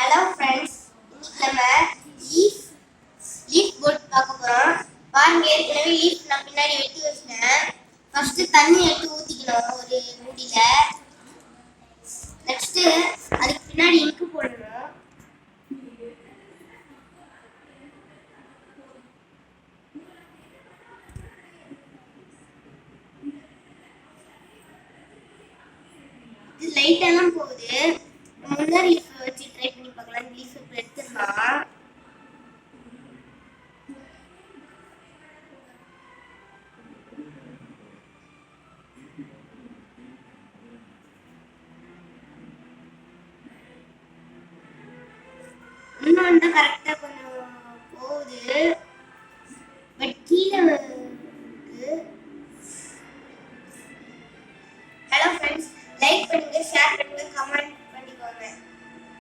Hello friends, இன்னைக்கு நம்ம leaf boat பார்க்க போறோம். பாருங்க, ஏற்கனவே லீஃப் நான் பின்னாடி வெட்டி வச்சிட்டேன். ஃபர்ஸ்ட் தண்ணி எடுத்து ஊத்திக்கணும் ஒரு மூடியில. நெக்ஸ்ட் அதுக்கு பின்னாடி இங்கு போடணும். இது லைட் எல்லாம் போகுது. நம்ம முன்னாடி லீஃப் வச்சு ட்ரை பண்ணி பார்க்கலாம். லீஃப் இப்போ எடுத்துடலாம். இன்னும் வந்து கரெக்டாக கொஞ்சம் போகுது.